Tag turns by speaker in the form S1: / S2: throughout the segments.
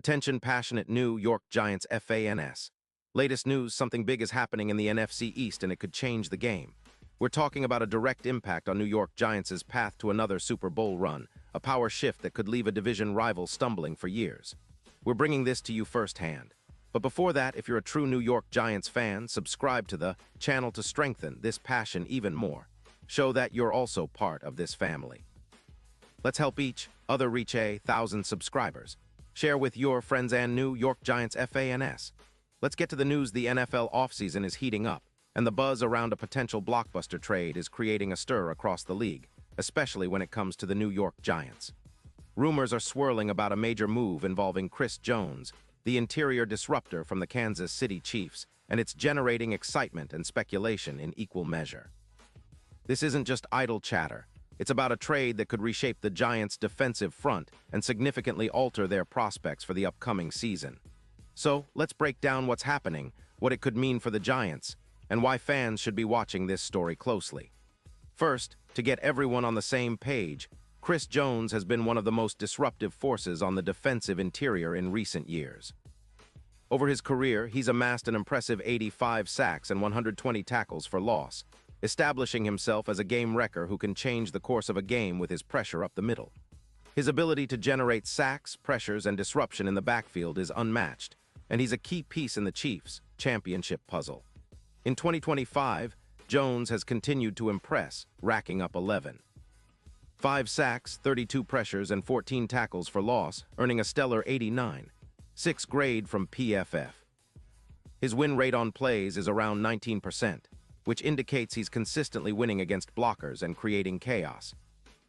S1: Attention passionate New York Giants fans. Latest news, something big is happening in the NFC East and it could change the game. We're talking about a direct impact on New York Giants' path to another Super Bowl run, a power shift that could leave a division rival stumbling for years. We're bringing this to you firsthand. But before that, if you're a true New York Giants fan, subscribe to the channel to strengthen this passion even more. Show that you're also part of this family. Let's help each other reach 1,000 subscribers. Share with your friends and New York Giants fans. Let's get to the news. The NFL offseason is heating up, and the buzz around a potential blockbuster trade is creating a stir across the league, especially when it comes to the New York Giants. Rumors are swirling about a major move involving Chris Jones, the interior disruptor from the Kansas City Chiefs, and it's generating excitement and speculation in equal measure. This isn't just idle chatter. It's about a trade that could reshape the Giants' defensive front and significantly alter their prospects for the upcoming season. So, let's break down what's happening, what it could mean for the Giants, and why fans should be watching this story closely. First, to get everyone on the same page, Chris Jones has been one of the most disruptive forces on the defensive interior in recent years. Over his career, he's amassed an impressive 85 sacks and 120 tackles for loss, establishing himself as a game wrecker who can change the course of a game with his pressure up the middle. His ability to generate sacks, pressures, and disruption in the backfield is unmatched, and he's a key piece in the Chiefs' championship puzzle. In 2025, Jones has continued to impress, racking up 5 sacks, 32 pressures, and 14 tackles for loss, earning a stellar 89.6 grade from PFF. His win rate on plays is around 19%, which indicates he's consistently winning against blockers and creating chaos.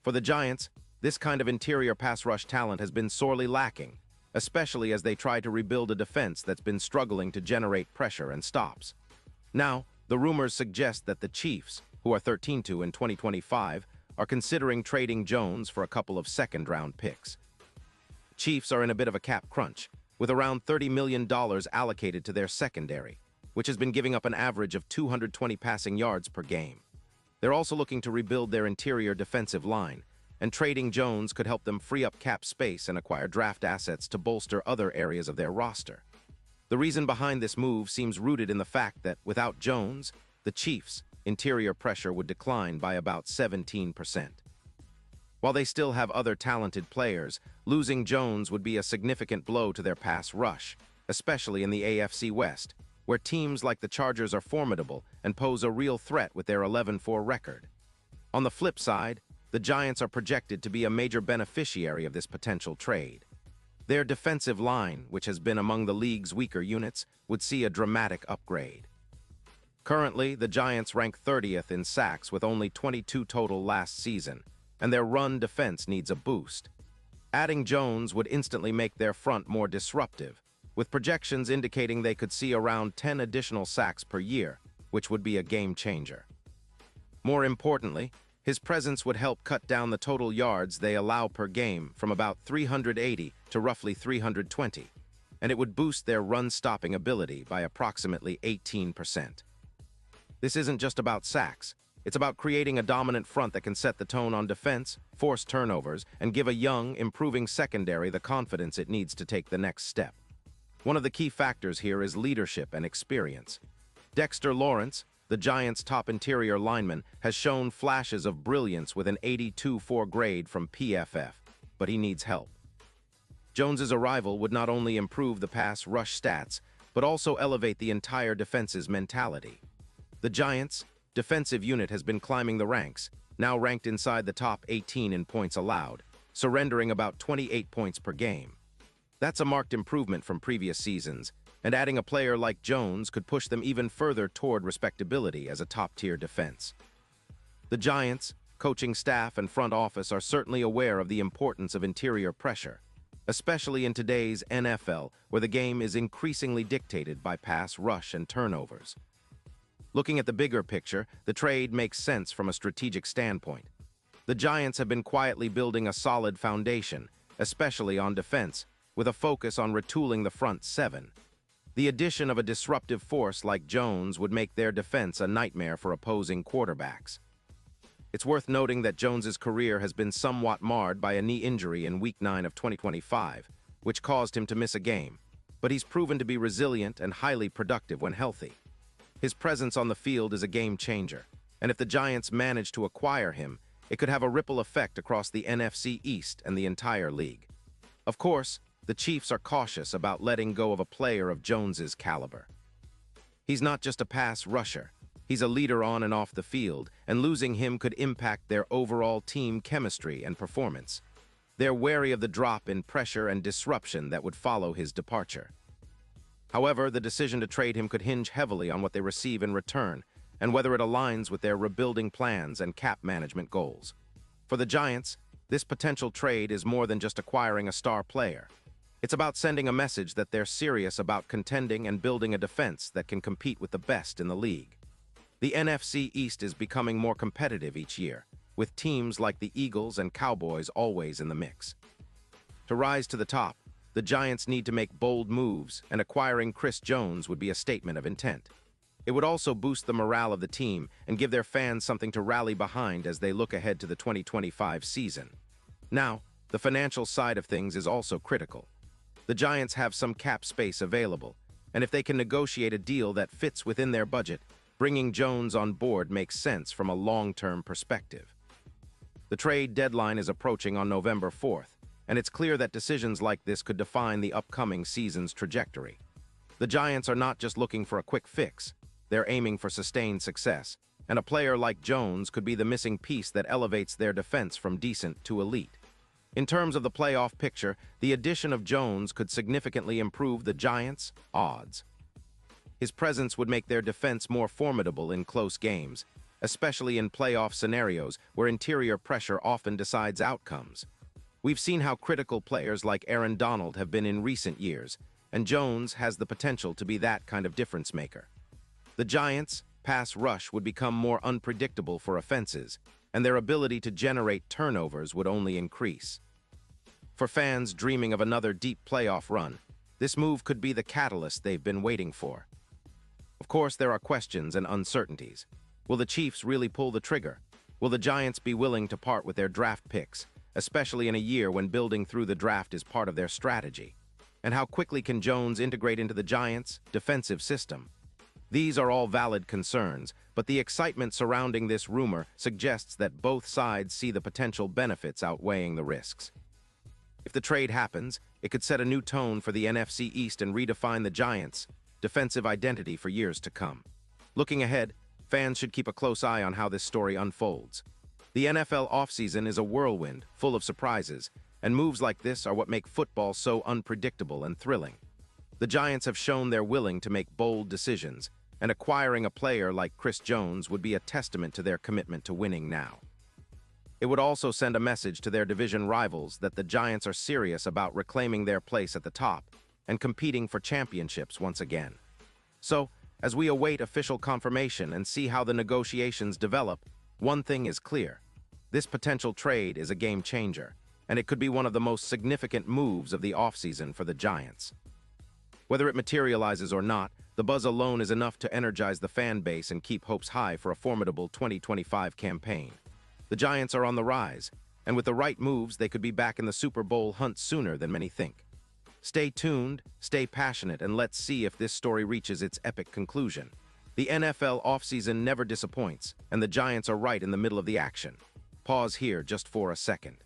S1: For the Giants, this kind of interior pass rush talent has been sorely lacking, especially as they try to rebuild a defense that's been struggling to generate pressure and stops. Now, the rumors suggest that the Chiefs, who are 13-2 in 2025, are considering trading Jones for a couple of second-round picks. Chiefs are in a bit of a cap crunch, with around $30 million allocated to their secondary, which has been giving up an average of 220 passing yards per game. They're also looking to rebuild their interior defensive line, and trading Jones could help them free up cap space and acquire draft assets to bolster other areas of their roster. The reason behind this move seems rooted in the fact that without Jones, the Chiefs' interior pressure would decline by about 17%. While they still have other talented players, losing Jones would be a significant blow to their pass rush, especially in the AFC West, where teams like the Chargers are formidable and pose a real threat with their 11-4 record. On the flip side, the Giants are projected to be a major beneficiary of this potential trade. Their defensive line, which has been among the league's weaker units, would see a dramatic upgrade. Currently, the Giants rank 30th in sacks with only 22 total last season, and their run defense needs a boost. Adding Jones would instantly make their front more disruptive, with projections indicating they could see around 10 additional sacks per year, which would be a game changer. More importantly, his presence would help cut down the total yards they allow per game from about 380 to roughly 320, and it would boost their run-stopping ability by approximately 18%. This isn't just about sacks. It's about creating a dominant front that can set the tone on defense, force turnovers, and give a young, improving secondary the confidence it needs to take the next step. One of the key factors here is leadership and experience. Dexter Lawrence, the Giants' top interior lineman, has shown flashes of brilliance with an 82.4 grade from PFF, but he needs help. Jones's arrival would not only improve the pass rush stats, but also elevate the entire defense's mentality. The Giants' defensive unit has been climbing the ranks, now ranked inside the top 18 in points allowed, surrendering about 28 points per game. That's a marked improvement from previous seasons, and adding a player like Jones could push them even further toward respectability as a top-tier defense. The Giants, coaching staff, and front office are certainly aware of the importance of interior pressure, especially in today's NFL, where the game is increasingly dictated by pass rush and turnovers. Looking at the bigger picture, the trade makes sense from a strategic standpoint. The Giants have been quietly building a solid foundation, especially on defense, with a focus on retooling the front seven. The addition of a disruptive force like Jones would make their defense a nightmare for opposing quarterbacks. It's worth noting that Jones's career has been somewhat marred by a knee injury in Week 9 of 2025, which caused him to miss a game, but he's proven to be resilient and highly productive when healthy. His presence on the field is a game changer, and if the Giants manage to acquire him, it could have a ripple effect across the NFC East and the entire league. Of course, the Chiefs are cautious about letting go of a player of Jones's caliber. He's not just a pass rusher. He's a leader on and off the field, and losing him could impact their overall team chemistry and performance. They're wary of the drop in pressure and disruption that would follow his departure. However, the decision to trade him could hinge heavily on what they receive in return and whether it aligns with their rebuilding plans and cap management goals. For the Giants, this potential trade is more than just acquiring a star player. It's about sending a message that they're serious about contending and building a defense that can compete with the best in the league. The NFC East is becoming more competitive each year, with teams like the Eagles and Cowboys always in the mix. To rise to the top, the Giants need to make bold moves, and acquiring Chris Jones would be a statement of intent. It would also boost the morale of the team and give their fans something to rally behind as they look ahead to the 2025 season. Now, the financial side of things is also critical. The Giants have some cap space available, and if they can negotiate a deal that fits within their budget, bringing Jones on board makes sense from a long-term perspective. The trade deadline is approaching on November 4th, and it's clear that decisions like this could define the upcoming season's trajectory. The Giants are not just looking for a quick fix. They're aiming for sustained success, and a player like Jones could be the missing piece that elevates their defense from decent to elite. In terms of the playoff picture, the addition of Jones could significantly improve the Giants' odds. His presence would make their defense more formidable in close games, especially in playoff scenarios where interior pressure often decides outcomes. We've seen how critical players like Aaron Donald have been in recent years, and Jones has the potential to be that kind of difference maker. The Giants' pass rush would become more unpredictable for offenses, and their ability to generate turnovers would only increase. For fans dreaming of another deep playoff run, this move could be the catalyst they've been waiting for. Of course, there are questions and uncertainties. Will the Chiefs really pull the trigger? Will the Giants be willing to part with their draft picks, especially in a year when building through the draft is part of their strategy? And how quickly can Jones integrate into the Giants' defensive system? These are all valid concerns, but the excitement surrounding this rumor suggests that both sides see the potential benefits outweighing the risks. If the trade happens, it could set a new tone for the NFC East and redefine the Giants' defensive identity for years to come. Looking ahead, fans should keep a close eye on how this story unfolds. The NFL offseason is a whirlwind, full of surprises, and moves like this are what make football so unpredictable and thrilling. The Giants have shown they're willing to make bold decisions, and acquiring a player like Chris Jones would be a testament to their commitment to winning now. It would also send a message to their division rivals that the Giants are serious about reclaiming their place at the top and competing for championships once again. So, as we await official confirmation and see how the negotiations develop, one thing is clear. This potential trade is a game changer, and it could be one of the most significant moves of the offseason for the Giants. Whether it materializes or not, the buzz alone is enough to energize the fan base and keep hopes high for a formidable 2025 campaign. The Giants are on the rise, and with the right moves, they could be back in the Super Bowl hunt sooner than many think. Stay tuned, stay passionate, and let's see if this story reaches its epic conclusion. The NFL offseason never disappoints, and the Giants are right in the middle of the action. Pause here just for a second.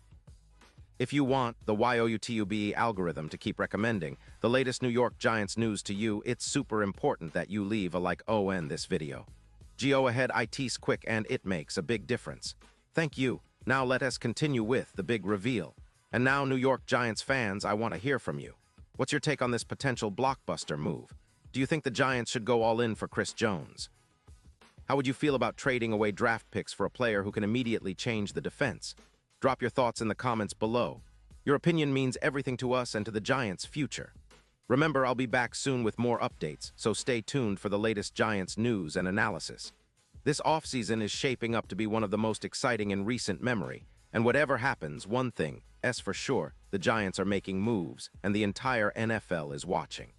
S1: If you want the YOUTUBE algorithm to keep recommending the latest New York Giants news to you, it's super important that you leave a like on this video. Go ahead, it's quick and it makes a big difference. Thank you. Now let us continue with the big reveal. And now, New York Giants fans, I want to hear from you. What's your take on this potential blockbuster move? Do you think the Giants should go all in for Chris Jones? How would you feel about trading away draft picks for a player who can immediately change the defense? Drop your thoughts in the comments below. Your opinion means everything to us and to the Giants' future. Remember, I'll be back soon with more updates, so stay tuned for the latest Giants news and analysis. This offseason is shaping up to be one of the most exciting in recent memory, and whatever happens, one thing is for sure, the Giants are making moves, and the entire NFL is watching.